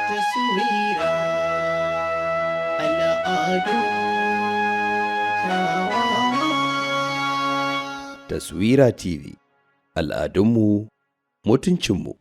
taswira al'adu kyawawa. Taswira TV, al'adunmu mutuncinmu.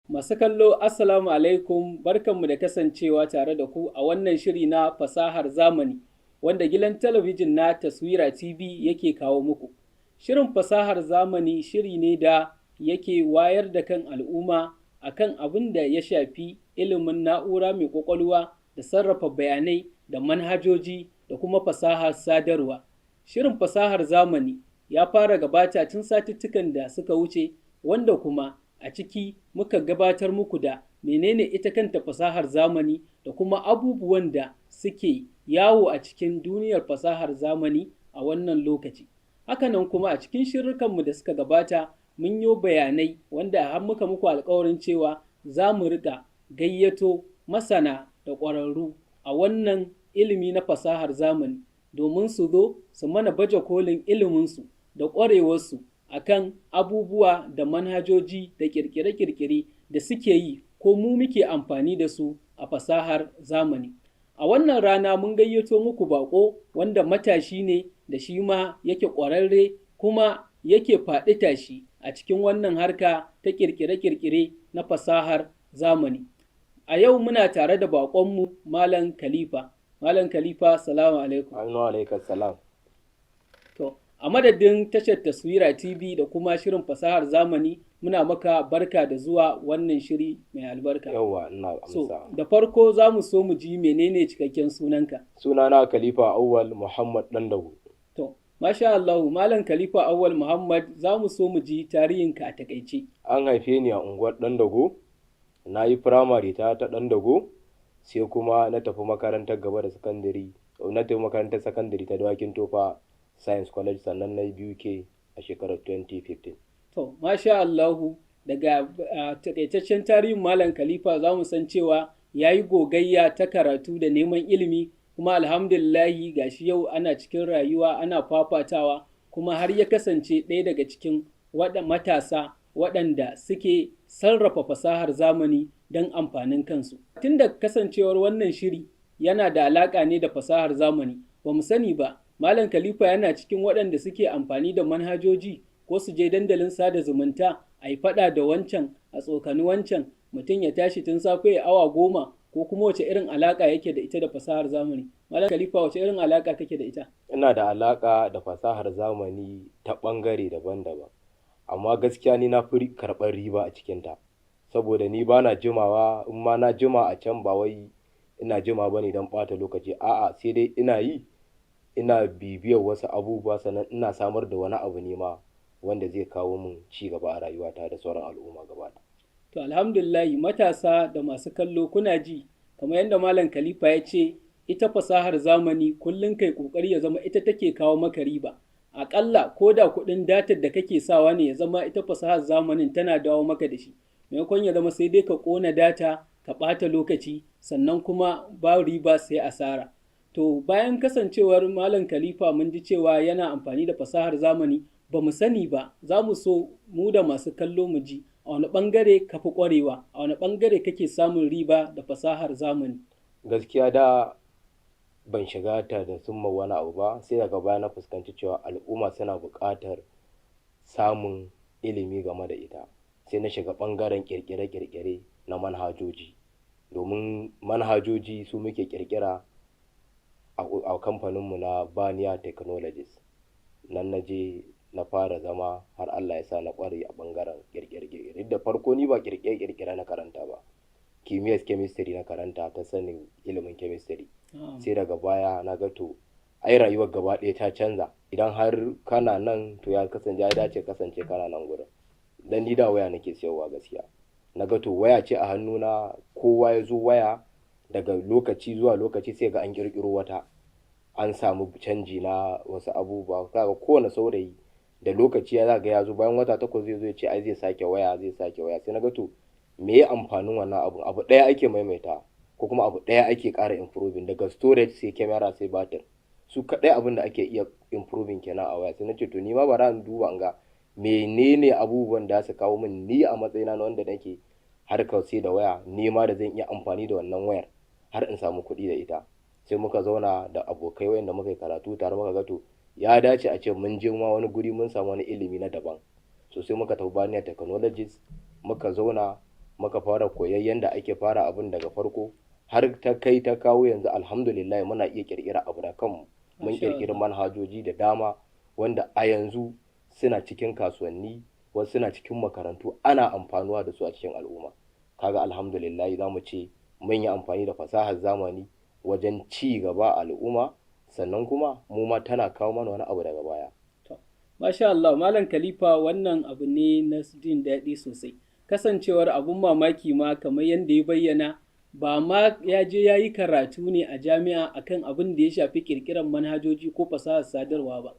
Masu kallo Assalamu alaikum, barkanmu da kasancewa tare da ku a wannan shiri na fasahar zamani wanda gidan talabijin na Taswira TV yake kawo muku. Shirin fasahar zamani shiri ne da yake wayar da kan al'umma akan abin da ya shafi ilimin na'ura mai ƙwaƙwalwa da sarrafa bayanai da manhajoji da kuma fasahar sadarwa. Shirin fasahar zamani ya fara gabata tun satuttukan da suka wuce, wanda kuma a ciki muka gabatar muku da menene ita kanta fasahar zamani da kuma abubuwan da suke yawo a cikin duniyar fasahar zamani a wannan lokaci. Hakanan kuma a cikin shirrukanmu da suka gabata mun yi bayanai wanda har muka muku alkawarin cewa za mu riƙa gayyato masana da ƙwararru a wannan ilimi na fasahar zamani domin su zo su mana baje kolin iliminsu da ƙwarewarsu akan abubuwa da manhajoji da kirkire-kirkire da suke yi ko mu muke amfani da su a fasahar zamani. A wannan rana mun gayyato muku bako wanda matashi ne da shi ma yake ƙwararre kuma yake faɗi tashi a cikin wannan harka ta kirkire-kirkire na fasahar zamani. A yau muna tare da baƙonmu Malam Khalifa. Malam Khalifa, salamu alaikum. Alaikum salam. To, a madadin tashar Taswira TV da kuma shirin fasahar zamani muna maka barka da zuwa wannan shiri mai albarka. Yawwa, ina amsa. So, da farko za mu so mu ji menene cikakken sunanka. Sunana Khalifa Awwal Muhammad Dandago. To, masha Allah, Malam Khalifa Awwal Muhammad, za mu so mu ji tarihinka a takaice. An haife ni a unguwar Dandago, na yi firamare ta Dandago, sai kuma na tafi makarantar gaba da sakandare, na tafi makarantar sakandare ta Dawakin Tofa Science College, sannan na yi BUK a shekarar 2015. To, masha Allahu, daga takaitaccen tarihin Malam Khalifa za mu san cewa ya yi gogayya ta karatu da neman ilimi, kuma alhamdulillahi gashi yau ana cikin rayuwa ana fafatawa, kuma har ya kasance ɗaya daga cikin matasa waɗanda suke sarrafa fasahar zamani don amfanin kansu. Tun da kasancewar wannan shiri yana da alaƙa ne da fasahar zamani, ba mu sani ba, Malam Khalifa yana cikin waɗanda suke amfani da manhajoji ko su je dandalin sada zumunta a yi faɗa da wancan a tsokani wancan, mutum ya tashi tun safe ya awa 10, ko kuma wace irin alaƙa yake da ita da fasahar zamani. Malam Khalifa, wace irin alaƙa kake da ita? Ina da alaƙa da fasahar zamani ta ɓangare daban-daban, amma gaskiya ni na fi karɓar riba a cikinta, saboda ni ba na jimawa, in ma na jima a can ba wai ina jima ba ne don ɓata lokaci, a'a sai dai ina bibiyar wasu abubuwa, sannan ina samar da wani abu ne ma wanda zai kawo min ci gaba a rayuwata da sauran al'umma gaba. To alhamdulillahi, matasa da masu kallo kuna ji, kamar yadda Malam Khalifa ya ce, ita fasahar zamani kullum kai kokari ya zama ita take kawo maka riba. Aƙalla ko da kuɗin datar da kake sawa ne ya zama ita fasahar zamanin tana dawo maka da shi. Maimakon ya zama sai dai ka ƙona data ka ɓata lokaci, sannan kuma ba riba sai asara. To bayan kasancewar Malam Khalifa mun ji cewa yana amfani da fasahar zamani, ba mu sani ba, za mu so mu da masu kallo mu ji a wani ɓangare ka fi ƙwarewa, a wani ɓangare kake samun riba da fasahar zamani. Gaskiya da ban shiga ta da summa wani abu ba, sai daga baya na fuskanci cewa al'umma suna buƙatar samun ilimi game da ita, sai na shiga ɓangaren ƙirƙire-ƙirƙire na manhajoji, domin manhajoji su muke ƙirƙira a kamfaninmu na Baniya Technologies. Nan na je na fara zama har Allah ya sa na ƙware a ɓangaren ƙirƙire-ƙirƙire. Da farko ni ba ƙirƙire-ƙirƙire na karanta ba, kimiyyar chemistry na karanta ta sanin ilimin chemistry. Sai daga baya na ga to ai rayuwar gaba ɗaya ta canza, idan har kana nan to ya dace kasance kana nan gurin. Dan ni da waya nake siyarwa gaskiya, na ga to waya ce a hannuna, kowa ya zo waya daga lokaci zuwa lokaci sai ga an ƙirƙiro wata, an samu canji na wasu abubuwa. Kaga kowane saurayi da lokaci ya zaga ya zo bayan wata 8 zai zo ya ce ai zai sake waya sai na ga to me ya amfanin wannan abu ɗaya ake maimaita ko kuma abu ɗaya ake ƙara improving daga storage sai camera sai batir, su kaɗai abin da ake iya improving kenan a waya. Sai na ce to ni ma bara in duba in ga menene abubuwan da su kawo min ni a matsayina na wanda nake harkar sai da waya, ni ma da zan iya amfani da wannan wayar har in samu kuɗi da ita. Sai muka zauna da abokai wayanda muka yi karatu tare, muka ga to ya dace a ce mun je ma wani guri mun samu wani ilimi na daban. So sai muka tafi Bania Technologies, muka zauna muka fara koyon yanda ake fara abin daga farko har ta kai ta kawo yanzu alhamdulillah muna iya kirkira abu da kanmu. Mun kirkiri manhajoji da dama wanda a yanzu suna cikin kasuwanni, wasu suna cikin makarantu, ana amfanuwa da su a cikin al'umma. Kaga alhamdulillah za mu ce mun yi amfani da fasahar zamani wajen ci gaba al'umma, sannan kuma mu ma tana kawo mana wani abu daga baya. Masha Allah, Malam Khalifa, wannan abu ne na jin daɗi sosai. Kasancewar abun mamaki ma kamar yadda ya bayyana, ba ma ya je ya yi karatu ne a jami'a akan abin da ya shafi ƙirƙirar manhajoji ko fasahar sadarwa ba.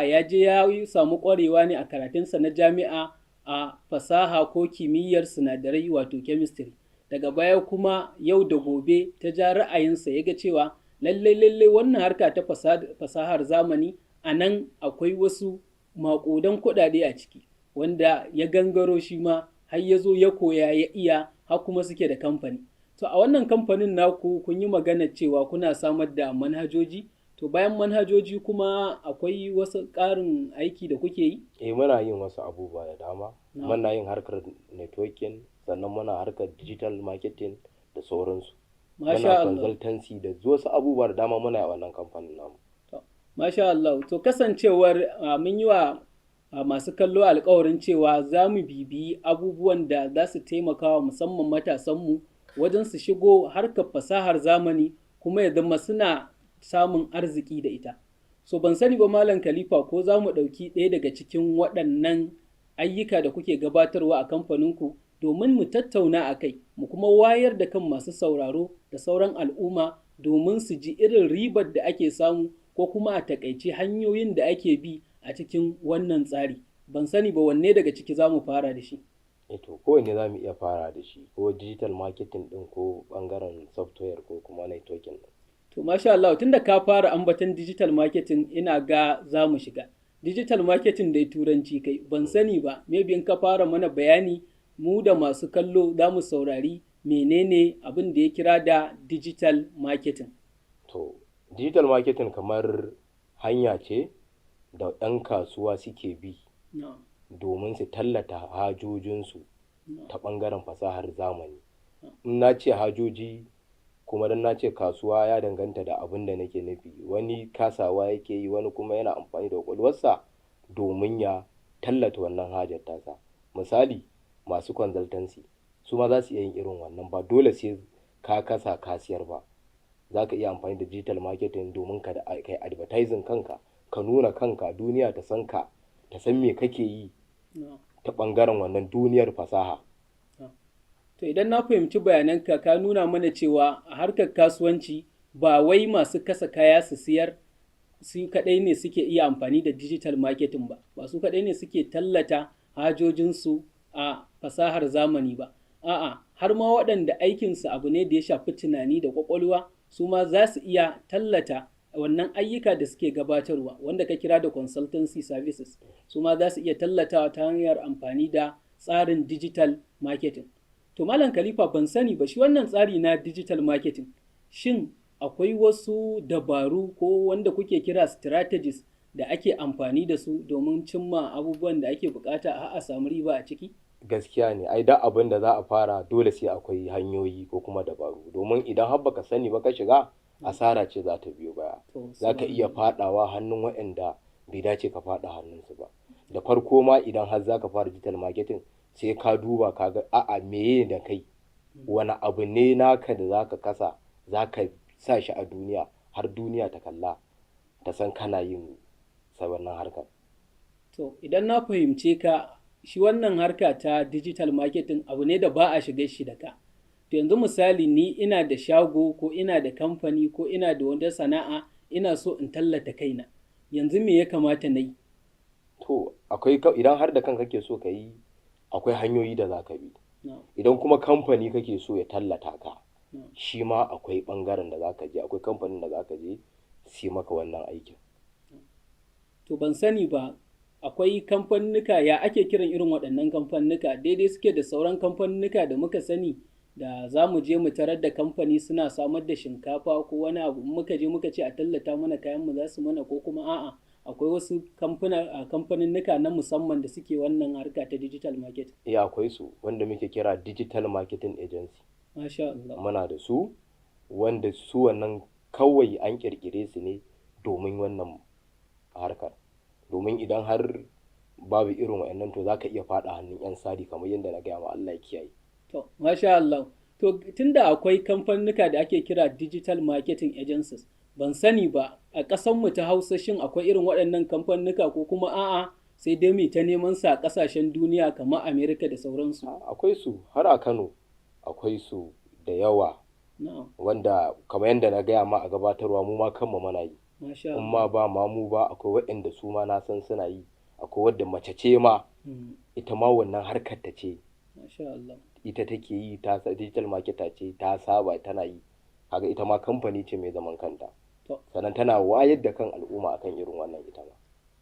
Ya je ya samu ƙwarewa ne a karatunsa na jami'a a fasaha ko kimiyyar sinadarai wato chemistry. Daga baya kuma yau da gobe ta ja ra'ayinsa ya ga cewa lallai wannan harka ta fasahar zamani a nan akwai wasu maƙudan kuɗaɗe a ciki, wanda ya gangaro shi ma har ya zo ya koya ya iya har kuma suke da kamfani. To a wannan kamfanin naku kun yi magana cewa kuna samar da manhajoji, to bayan manhajoji kuma akwai wasu ƙarin aiki da kuke yi? Muna yin wasu abubuwa da dama. Muna yin harkar networking, sannan muna harkar digital marketing da sauransu. Muna consultancy da wasu abubuwa da dama muna yi a wannan kamfanin namu. Masha Allah, to kasancewar mun yi wa masu kallo alkawarin cewa za mu bibiyi abubuwan da za su taimaka wa musamman matasanmu wajen su shigo harkar fasahar zamani kuma ya zama suna samun arziki da ita. So ban sani ba Malam Khalifa, ko za mu ɗauki ɗaya daga cikin waɗannan ayyuka da kuke gabatarwa a kamfaninku domin mu tattauna a kai, mu kuma wayar da kan masu sauraro da sauran al'umma domin su ji irin ribar da ake samu ko kuma a takaice hanyoyin da ake bi a cikin wannan tsari. Ban sani ba wanne daga ciki za mu fara da shi. To kowanne za mu iya fara da shi, ko digital marketing ɗin ko ɓangaren software ko kuma networking ɗin. To masha Allah, tunda ka fara ambaton digital marketing ina ga za mu shiga. Digital marketing dai turanci kai, ban sani ba, maybe in ka fara mana bayani mu da masu kallo za mu saurari menene abin da ya kira da digital marketing. To digital marketing kamar hanya ce da ɗan kasuwa suke bi domin su tallata hajojinsu ta ɓangaren fasahar zamani. In na ce hajoji kuma dan na ce kasuwa ya danganta da abin da nake nufi. Wani kasawa yake yi, wani kuma yana amfani da ƙwaƙwalwarsa domin ya tallata wannan hajar tasa. Misali, masu consultancy su ma za su iya yin irin wannan, ba dole sai ka kasa kasiyar ba. Za ka iya amfani da digital marketing domin ka kai advertising kanka, ka nuna kanka, duniya ta san ka, ta san me kake yi ta ɓangaren wannan duniyar fasaha. To idan na fahimci bayananka, ka nuna mana cewa a harkar kasuwanci ba wai masu kasa kaya su siyar su kaɗai ne suke iya amfani da digital marketing ba su kaɗai ne suke tallata hajojinsu a fasahar zamani ba. A'a, har ma waɗanda aikinsu abu ne da ya shafi tunani da ƙwaƙwalwa, su ma za su iya tallata wannan ayyuka da suke gabatarwa, wanda ka kira da consultancy services, su ma za su iya tallatawa ta hanyar amfani da tsarin digital marketing. To Malam Khalifa, ban sani ba, shi wannan tsari na digital marketing, shin akwai wasu dabaru ko wanda kuke kira strategies da ake amfani da su domin cimma abubuwan da ake bukata a samu riba a ciki? Gaskiya ne, ai da abin da za a fara dole sai akwai hanyoyi ko kuma dabaru, domin idan har baka sani ba ka shiga, asara ce za ta biyo baya. Za ka iya faɗawa hannun waɗanda bai dace ka faɗa hannunsu ba. Da farko ma idan har za ka fara digital marketing, sai ka duba ka ga a'a meye da kai, wani abu ne naka da za ka kasa, za ka sa shi a duniya har duniya ta kalla ta san kana yin wannan harkar. To idan na fahimce ka, shi wannan harka ta digital marketing abu ne da ba a shiga shi da ka. To yanzu misali ni ina da shago ko ina da kamfani ko ina da wata sana'a ina so in tallata kaina. Yanzu me ya kamata na yi? To akwai idan har da kanka kake so ka yi, akwai hanyoyi da za ka bi. No. Idan kuma kamfani kake so ya tallata ka, No. shi ma akwai ɓangaren da za ka je, akwai kamfanin da za ka je su maka wannan aikin. To ban sani ba, akwai kamfanuka ya ake kiran irin waɗannan kamfanuka daidai suke da sauran kamfanuka da muka sani da za mu je mu tarar da kamfani suna samar da shinkafa ko wani abu muka je muka ce a tallata mana kayan mu za su mana, ko kuma a'a akwai wasu kamfaninnika na musamman da suke wannan harka ta digital market? Akwai su wanda muke kira digital marketing agency. Masha Allah. Muna da su wanda su wannan kawai an kirkire su ne domin wannan harkar, domin idan har babu irin wa'annan to za ka iya faɗa hannun 'yan sari kamar yadda na gaya ma, Allah ya kiyaye. To, masha Allah. To, tunda akwai kamfanuka da ake kira digital marketing agencies, ban sani ba a ƙasanmu ta Hausa shin akwai irin waɗannan kamfanuka ko kuma a'a sai dai mu ta neman sa a ƙasashen duniya kamar Amerika da sauransu? Akwai su har a Kano, akwai su da yawa. Na'am. Wanda kamar yadda na gaya ma a gabatarwa mu ma kanmu muna yi. Masha In Allah. ma ba ma mu ba akwai waɗanda su ma na san suna yi. Akwai wadda mace ce ma ita ma wannan harkar ta ce. Masha Allah. Ita take yi, ta digital marketer ce, ta saba tana yi. Kaga ita ma kamfani ce mai zaman kanta. To. Sannan tana wayar da kan al'umma akan irin wannan ita ma.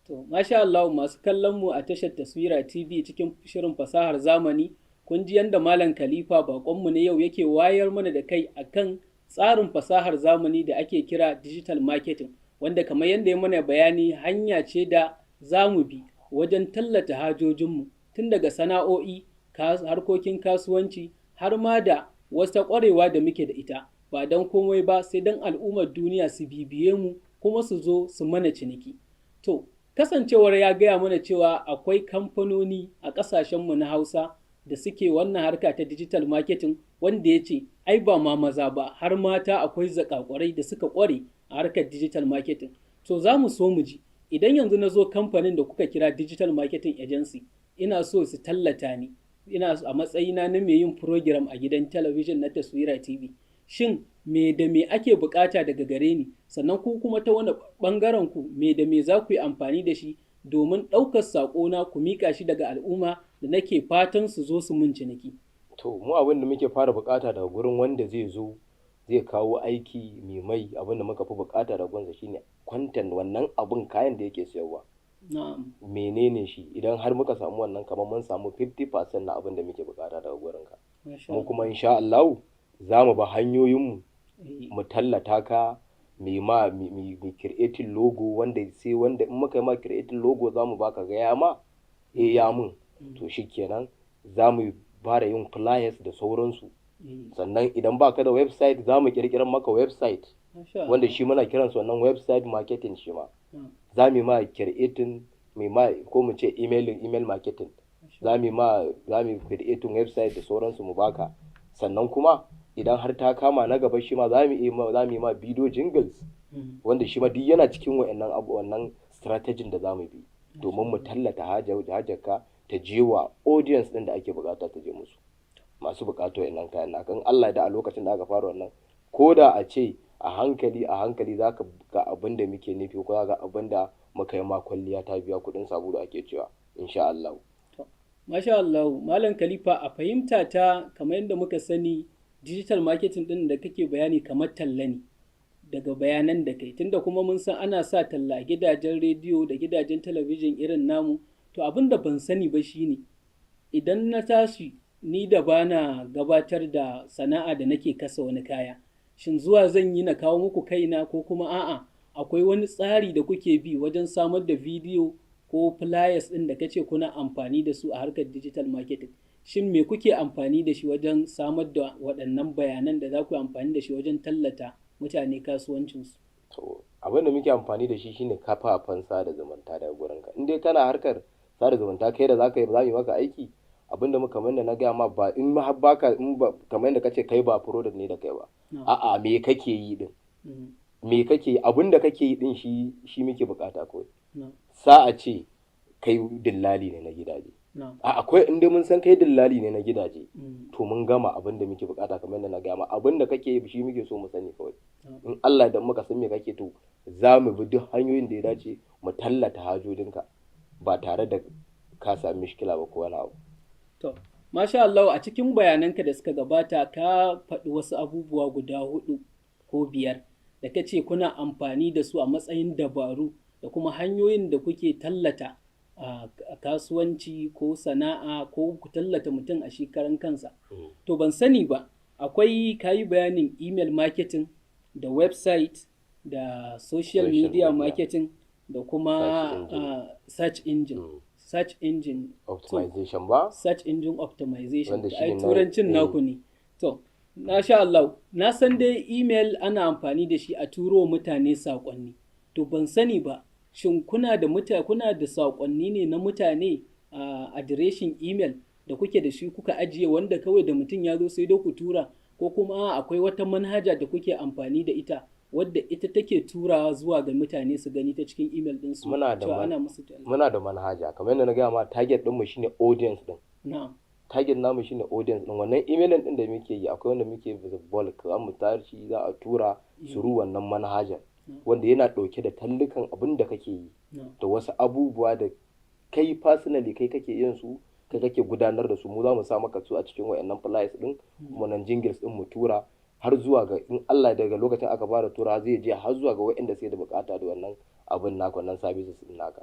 To, masha Allah, masu kallon mu a tashar Taswira TV cikin shirin fasahar zamani, kun ji yadda Malam Khalifa baƙonmu na yau yake wayar mana da kai akan tsarin fasahar zamani da ake kira digital marketing, wanda kamar yadda ya mana bayani hanya ce da za mu bi wajen tallata hajojinmu tun daga sana'o'i, harkokin kasuwanci, har ma da wata ƙwarewa da muke da ita, ba don komai ba sai don al'ummar duniya su bibiye mu kuma su zo su mana ciniki. To, kasancewar ya gaya mana cewa akwai kamfanoni a ƙasashenmu na Hausa da suke wannan harka ta digital marketing, wanda ya ce ai ba ma maza ba har mata akwai zakakwarai da suka ƙware a harkar digital marketing. To za mu so mu ji idan yanzu na zo kamfanin da kuka kira digital marketing agency, ina so su tallata ni, ina a matsayina na mai yin program a gidan talabijin na Taswira TV, shin me da me ake bukata daga gare ni, sannan ku kuma ta wani bangaren ku me da me za ku yi amfani da shi domin ɗaukar saƙona ku miƙa shi daga al'umma da nake fatan su zo su mun ciniki? To mu abin da muke fara bukata daga gurin wanda zai zo zai kawo aiki mai abin da muka fi bukata daga gunsa shine content, wannan abin kayan da yake sayarwa. Na'am. Menene shi? Idan har muka samu wannan kamar mun samu 50% na abin da muke bukata daga gurinka. Mu kuma insha Allah za mu ba hanyoyinmu mu tallata ka, mu creating logo wanda sai wanda in muka yi ma creating logo za mu baka gaya ma ya mun to shikenan za mu fara yin flyers da sauransu. Sannan idan baka da website za mu kirkirar maka website wanda shi muna kiransa wannan website marketing shi ma. Za mu ma creating ko mu ce email marketing. Za mu creating website da sauransu mu baka. Sannan kuma idan har ta kama na gaba shi ma za mu yi ma video jingles wanda shi ma duk yana cikin wannan strategy da za mu bi domin mu tallata hajarka ta je wa audience din da ake bukata ta je musu, masu bukatu wa'annan kayan na kan Allah da a lokacin da aka fara wannan ko da a ce a hankali za ka ga abin da muke nufi ko ga abin da muka yi ma kwalliya ta biya kuɗin sabulu ake cewa insha Allah. Masha Allah, Malam Khalifa, a fahimta ta kamar yadda muka sani digital marketing din da kake bayani kamar talla ne daga bayanan da kai, tunda kuma mun san ana sa talla a gidajen rediyo da gidajen talabijin irin namu. To abin da ban sani ba shine idan na tashi ni da bana gabatar da sana'a da nake kasa wani kaya, shin zuwa zan yi na kawo muku kaina ko kuma a'a akwai wani tsari da kuke bi wajen samar da bidiyo ko flyers ɗin da kace kuna amfani da su a harkar digital marketing? Shin me kuke amfani da shi wajen samar da waɗannan bayanan da za ku amfani da shi wajen tallata mutane kasuwancinsu? To abin da muke amfani da shi shine kafafen sada zumunta daga gurinka. In dai kana harkar sada zumunta kai da zaka yi za mu yi maka aiki, abin da muka manna na gaya ma ba in ma baka in ba kamar yadda kace kai ba product ne da kai ba. A'a me kake yi din? Me kake yi? Abin da kake yi din shi muke bukata kawai. Sa'a ce kai dillali ne na gidaje. na'am. akwai inda mun san kai dillali ne na gidaje Mm. to mun gama abin da muke bukata kamar yadda na gama abin da kake yi shi muke so mu sani kawai Na'am. in Allah da muka san me kake to za mu bi duk hanyoyin da ya dace mu tallata hajojinka ba tare da ka sami mishkila ba ko wani abu. To, masha Allah a cikin bayananka da suka gabata ka faɗi wasu abubuwa guda 4 ko 5 da ka ce kuna amfani da su a matsayin dabaru da kuma hanyoyin da kuke tallata a kasuwanci ko sana'a ko ku tallata mutum a shi karan kansa. To ban sani ba, akwai kayi bayanin email marketing da website da social media marketing da kuma search engine. Search engine optimization ba? Search engine optimization. Wanda shi Ai ne turancin naku ne. To, na sha Allah, na san dai email ana amfani da shi a turo mutane saƙonni. To ban sani ba, shin kuna da saƙonni ne na mutane a adireshin email da kuke da shi kuka ajiye wanda kawai da mutum ya zo sai dai ku tura, ko kuma akwai wata manhaja da kuke amfani da ita wadda ita take turawa zuwa ga mutane su gani ta cikin email ɗinsu? Muna da manhaja, kamar yadda na gaya ma target ɗinmu shine audience ɗin. Na'am. Target namu shine audience ɗin. Wannan email ɗin da muke yi akwai wanda muke bulk, za mu tashi za a tura suru wannan manhajar wanda yana ɗauke da tallukan abin da kake yi da wasu abubuwa da kai personally kai kake yin su, kai kake gudanar da su, mu za mu sa maka su a cikin wayannan flyers ɗin kuma nan jingles ɗin mu tura har zuwa ga in Allah daga lokacin aka fara tura zai je har zuwa ga wayanda suke da bukata da wannan abin naka, wannan services ɗin naka.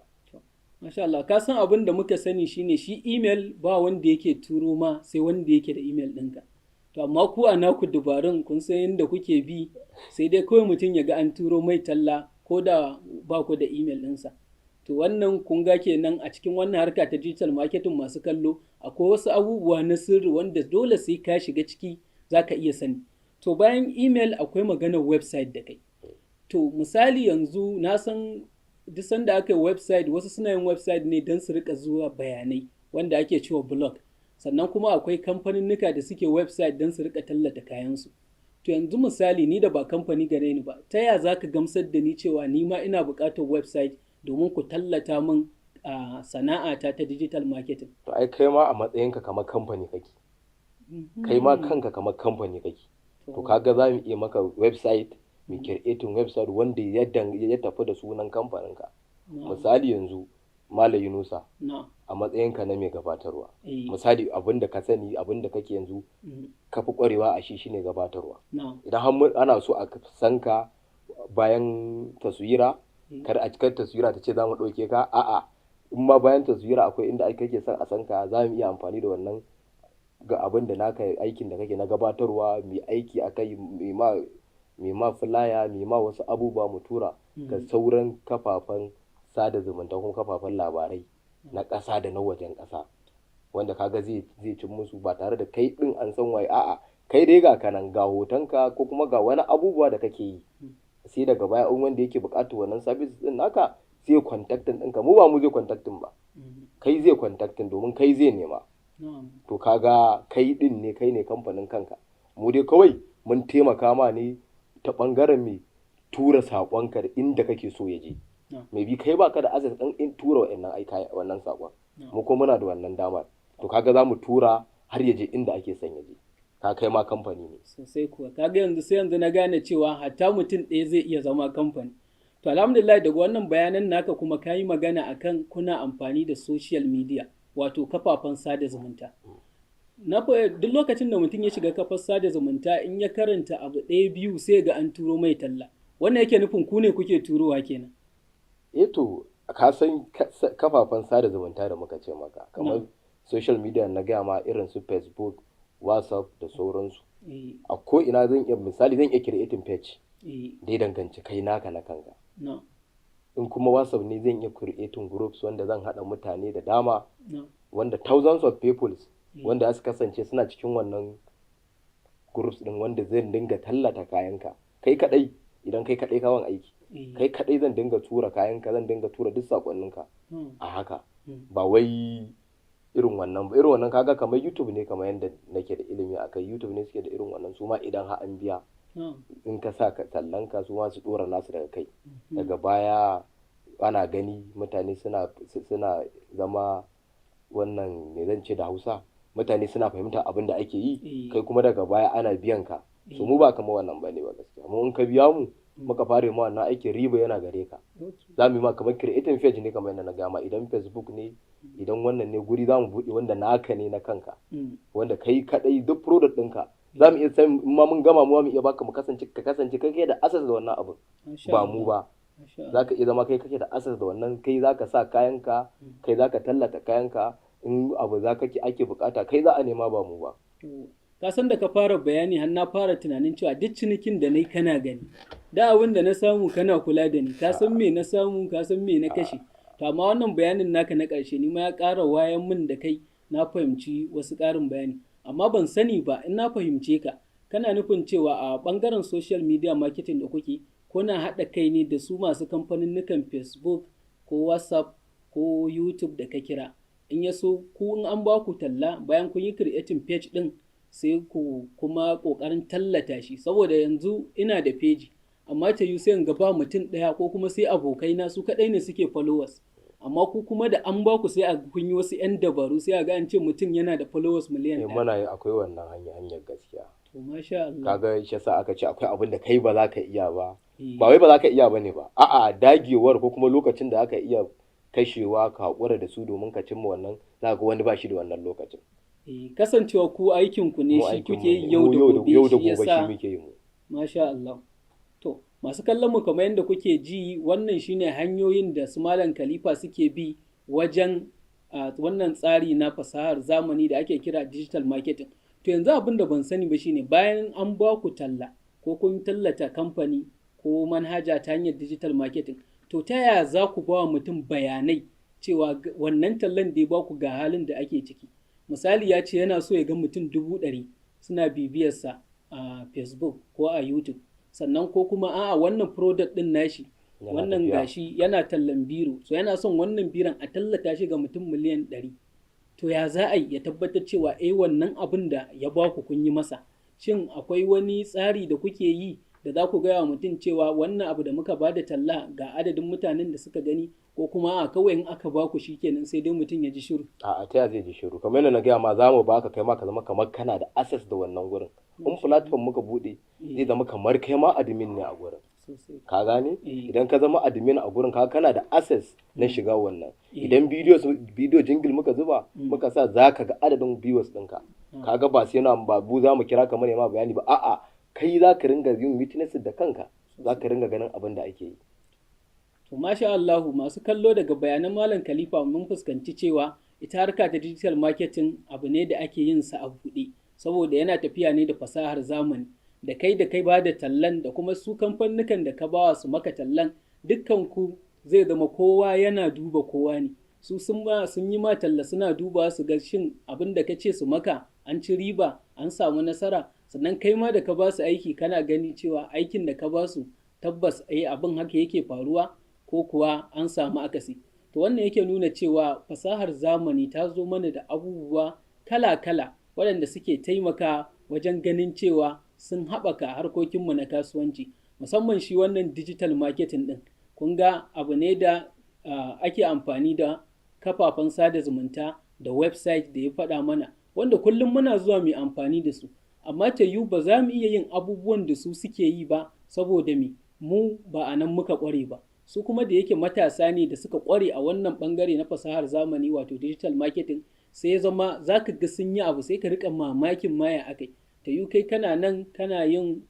Masha Allah, ka san abin da muka sani shine shi email ba wanda yake turo ma sai wanda yake da email ɗinka. To amma ku a naku dabarun kun san yadda kuke bi, sai dai kawai mutum ya ga an turo mai talla ko da ba ku da email ɗinsa. To wannan kun ga kenan a cikin wannan harka ta digital marketing masu kallo akwai wasu abubuwa na sirri wanda dole sai ka shiga ciki za ka iya sani. To bayan email akwai maganar website da kai. To misali yanzu na san duk sanda aka yi website, wasu suna yin website ne don su rika zuwa bayanai wanda ake cewa blog. Sannan kuma akwai kamfaninnika da suke website don su rika tallata kayansu. To yanzu misali ni da ba kamfani gare ni ba, ta ya za ka gamsar da ni cewa ni ma ina buƙatar website domin ku tallata min sana'ata ta digital marketing? To ai kai ma a matsayinka kamar kamfani kake. Kai ma kanka kamar kamfani kake. To kaga za mu iya maka website, mu creating website wanda ya tafi da sunan kamfaninka. Misali yanzu Malam Yunusa a matsayinka na mai gabatarwa. Misali abinda ka sani, abinda kake yanzu ka fi kwarewa a shi shine gabatarwa. Idan har ana so a san ka bayan taswira, kar a cikin taswira ta ce za mu ɗauke ka, a'a in ma bayan taswira akwai inda kake son a san ka, za mu iya amfani da wannan ga abin da naka aikin da kake na gabatarwa, mai aiki akai, mai ma flyer, mai ma wasu abubuwa mu tura ga sauran kafafen sada zumunta kuma kafafen labarai na ƙasa da na wajen ƙasa, wanda kaga zai cin musu ba tare da kai ɗin an san waye, a'a kai dai ga kanan ga hotonka ko kuma ga wani abubuwa da kake yi, sai daga baya in wanda yake buƙatar wannan services ɗin naka sai contacting ɗinka, mu ba mu zai contacting ba, kai zai contacting domin kai zai nema. To kaga kai ɗin ne, kai ne kamfanin kanka, mu dai kawai mun taimaka ma ne ta ɓangaren mai tura saƙonka da inda kake so ya je. Maybe kai baka da access ɗin in tura wannan saƙon, mu kuma muna da wannan damar. To kaga za mu tura har ya je inda ake son ya je. Ka kai ma kamfani ne. Sosai kuwa, kaga yanzu na gane cewa hatta mutum ɗaya zai iya zama kamfani. To alhamdulillah daga wannan bayanan naka kuma ka yi magana akan kuna amfani da social media, wato kafafen sada zumunta. Duk lokacin da mutum ya shiga kafar sada zumunta in ya karanta abu ɗaya biyu sai ga an turo mai talla. Wannan yake nufin ku ne kuke turowa kenan? To ka san kafafen sada zumunta da muka ce maka kamar social media na gaya ma irin su Facebook, WhatsApp da sauransu. A ko ina zan iya creating page da ya danganci kai naka na kanka. In kuma WhatsApp ne zan iya creating groups wanda zan haɗa mutane da dama, wanda thousands of people wanda su kasance suna cikin wannan groups din, wanda zan dinga tallata kayanka kai kadai. Idan kai kadai kawan aiki, kai kadai zan dinga tura kayanka, zan dinga tura duk sakonninka a haka, ba wai irin wannan kaga kamar YouTube ne, kamar yadda nake da ilimi akai YouTube ne suke da irin wannan, su ma idan har an biya in ka sa ka tallanka su ma su dora nasu daga kai, daga baya ana gani mutane suna zama wannan me zan ce da Hausa, mutane suna fahimta abin da ake yi, Eh. kai kuma daga baya ana biyan ka. So mu ba kamar wannan bane ba gaskiya. Mu in ka biya mu muka fara ma wannan aikin, riba yana gare ka. Za mu yi ma kamar creating page ne, kamar yadda na gama, idan Facebook ne, idan wannan ne guri za mu buɗe wanda naka ne na kanka, wanda kai kadai duk product ɗinka za mu iya san in ma mun gama mu iya baka ka kasance kai da access da wannan abin, ba mu ba. Za ka iya zama kai kake da access da wannan, kai za ka sa kayanka, kai za ka tallata kayanka, in abu za ka ake bukata kai za a nema, ba mu ba. Ka san da ka fara bayani har na fara tunanin cewa duk cinikin da nayi kana gani, da abin da na samu kana kula da ni, ka san me na samu, ka san me na kashe. To amma wannan bayanin naka na ƙarshe ni ma ya ƙara wayan min da kai, na fahimci wasu ƙarin bayani. Amma ban sani ba, in na fahimce ka, kana nufin cewa a ɓangaren social media marketing da kuke, kuna haɗa kai ne da su masu kamfaninnukan Facebook ko WhatsApp ko YouTube da ka kira. In ya so ku in an ba ku talla, bayan kun yi creating page ɗin, sai ku kuma ƙoƙarin tallata shi. Saboda yanzu ina da page, amma ta yi sai in ga ba mutum ɗaya, ko kuma sai abokaina su kaɗai ne suke followers. Amma ku kuma da an ba ku sai a kun yi wasu 'yan dabaru, sai a ga an ce mutum yana da followers miliyan ɗaya. Muna yi, akwai wannan hanyar gaskiya. To masha Allah. Kaga shi yasa aka ce akwai abin da kai ba za ka iya ba. Ba wai ba za ka iya bane ba. A'a, dagewar ko kuma lokacin da aka iya kashewa ka haƙura da su domin ka cimma wannan, za ga wani ba shi da wannan lokacin. Kasancewa ku aikinku ne, shi kuke yi yau da gobe, shi yasa muke yi mu. Masha Allah. To masu kallon mu, kamar yadda kuke ji, wannan shine hanyoyin da su Malam Khalifa suke bi wajen wannan tsari na fasahar zamani da ake kira digital marketing. To yanzu abin da ban sani ba shine, bayan an ba ku talla ko kun tallata kamfani ko manhaja ta hanyar digital marketing, to ta yaya za ku ba wa mutum bayanai cewa wannan tallan da ya ba ku ga halin da ake ciki? Misali ya ce yana so ya ga mutum 100,000 suna bibiyarsa a Facebook ko a YouTube, sannan ko kuma a'a wannan product din nashi, wannan gashi yana tallan biro, so yana son wannan biran a tallata shi ga mutum miliyan 100. To ya za a yi ya tabbatar cewa wannan abin da ya ba ku kun yi masa? Shin akwai wani tsari da kuke yi da za ku gaya wa mutum cewa wannan abu da muka ba da talla ga adadin mutanen da suka gani, ko kuma a kawai in aka ba ku shi kenan sai dai mutum ya ji shiru? A'a, ta zai ji shiru. Kamar yadda na gaya ma, za mu baka kai ma ka zama kamar kana da access da wannan gurin. In platform muka bude, zai zama kamar kai ma admin ne a gurin. Ka gane? Idan ka zama admin a gurin, ka kana da access na shiga wannan. Idan bidiyo jingle muka zuba, muka sa, za ka ga adadin viewers ɗinka. Kaga ba sai na babu za mu kira kamar ma bayani ba, a'a, kai za ka ringa yin witness da kanka, za ka ringa ganin abin da ake yi. To masha Allahu, masu kallo, daga bayanan Malam Khalifa mun fuskanci cewa ita harka ta digital marketing abu ne da ake yin sa a buɗe, saboda yana tafiya ne da fasahar zamani. Da kai ba da tallan da kuma su kamfanukan da ka bawa su maka tallan, dukkan ku zai zama kowa yana duba kowa ne. Su sun yi ma talla, suna duba su ga shin abin da ka ce su maka an ci riba, an samu nasara. Sannan kai ma da ka ba su aiki, kana gani cewa aikin da ka ba su tabbas abin haka yake faruwa, ko kuwa an samu akasi. To wannan yake nuna cewa fasahar zamani ta zo mana da abubuwa kala-kala waɗanda suke taimaka wajen ganin cewa sun haɓaka harkokinmu na kasuwanci, musamman shi wannan digital marketing ɗin. Kun ga abu ne da ake amfani da kafafen sada zumunta da website da ya faɗa mana, wanda kullum muna zuwa mai amfani da su, amma ta yiwu ba za mu iya yin abubuwan da su suke yi ba, saboda mu ba a nan muka ƙware ba. Su kuma da yake matasa ne da suka ƙware a wannan ɓangare na fasahar zamani, wato digital marketing, sai ya zama za ka ga sun yi abu sai ka riƙa mamakin maya akai. Ta yiwu kai kana nan kana yin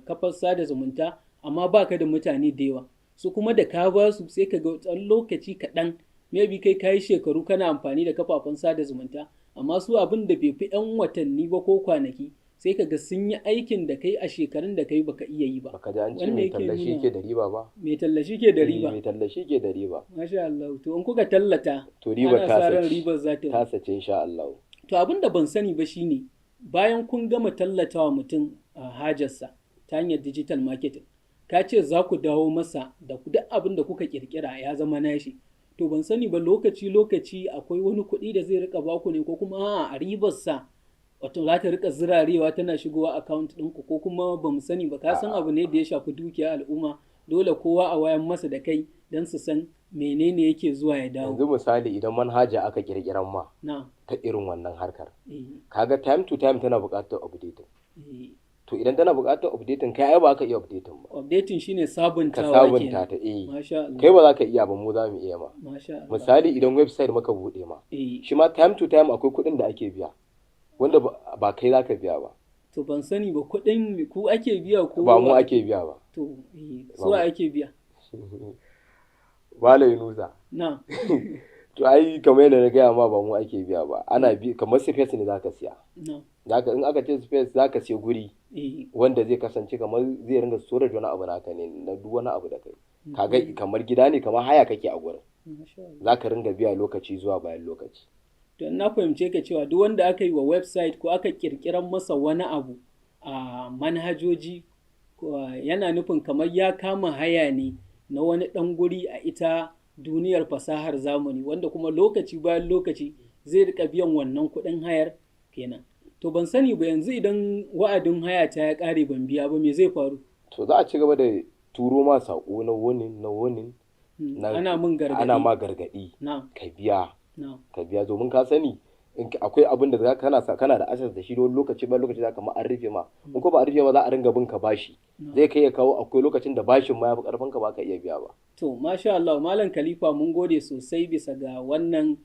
kafar sada zumunta, amma ba ka da mutane da yawa. Su kuma da ka ba su sai ka ga tsawon lokaci kaɗan, maybe kai ka yi shekaru kana amfani da kafafen sada zumunta, amma su abin da bai fi 'yan watanni ba ko kwanaki, sai ka ga sun yi aikin da kai a shekarun da kai baka iya yi ba. Baka ji an ce mai tallashi ke da riba ba? Mai tallashi ke da riba. Mai tallashi ke da riba. Masha Allah. To in kuka tallata, to riba ta sace insha Allah. To abin da ban sani ba shine, bayan kun gama tallatawa mutum a hajarsa ta hanyar digital marketing, ka ce za ku dawo masa da duk abin da kuka kirkira ya zama nashi. To ban sani ba, lokaci akwai wani kuɗi da zai rika baku ne, ko kuma a ribarsa wato za ta rika zirarewa tana shigowa account ɗinku, ko kuma ba mu sani ba. Ka san abu ne da ya shafi dukiya al'umma, dole kowa a wayan masa da kai don su san menene yake zuwa ya dawo. Yanzu misali idan manhaja aka kirkiran ma ta irin wannan harkar, kaga time to time tana buƙatar updating. To idan tana buƙatar updating kai ai ba ka iya updating ba. Updating shine sabuntawa kenan. Ka sabunta ta kai ba za ka iya ba, mu za mu iya ma. Misali idan website maka buɗe ma, shi ma time to time akwai kuɗin da ake biya wanda ba kai za ka biya ba. To ban sani ba kuɗin ku ake biya ko ba mu ake biya ba. To su ake biya. Malam Yunusa. Na. To ai kamar yadda na gaya ma ba mu ake biya ba. Ana bi kamar space ne zaka siya. Zaka in aka ce space zaka siya guri wanda zai kasance kamar zai ringa storage wani abu naka ne na duk wani abu da kai. Kaga kamar gida ne kamar haya kake a gurin. Zaka ringa biya lokaci zuwa bayan lokaci. To na fahimce ka cewa duk wanda aka yi wa website ko aka kirkiran masa wani abu a manhajoji yana nufin kamar ya kama haya ne na wani ɗan guri a ita duniyar fasahar zamani, wanda kuma lokaci bayan lokaci zai rika biyan wannan kuɗin hayar kenan. To ban sani ba yanzu idan wa'adin haya ta ya ƙare ban biya ba me zai faru? To za a ci gaba da turo ma saƙo na warning ana ma gargaɗi ka biya domin ka sani akwai abin da kana da access da shi don lokaci bayan lokaci za ka ma an rufe ma, in ko ba a rufe ma za a ringa bin ka bashi, zai kai ya kawo akwai lokacin da bashin ma ya fi karfin ka ba ka iya biya ba. To masha Allah Malam Khalifa, mun gode sosai bisa ga wannan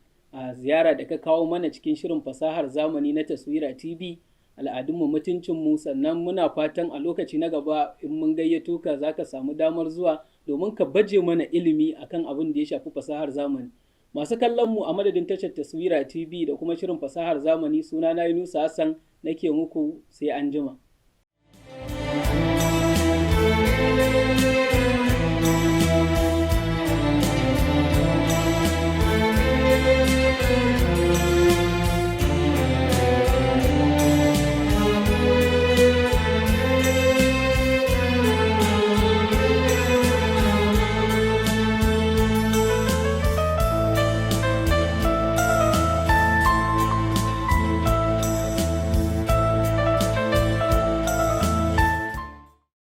ziyara da ka kawo mana cikin shirin fasahar zamani na Taswira TV, al'adunmu mutuncinmu, sannan muna fatan a lokaci na gaba in mun gayyato ka za ka samu damar zuwa domin ka baje mana ilimi akan abin da ya shafi fasahar zamani. Masu kallon mu a madadin tashar Taswira TV da kuma shirin fasahar zamani, sunana Yunusa Hassan nake muku sai an jima.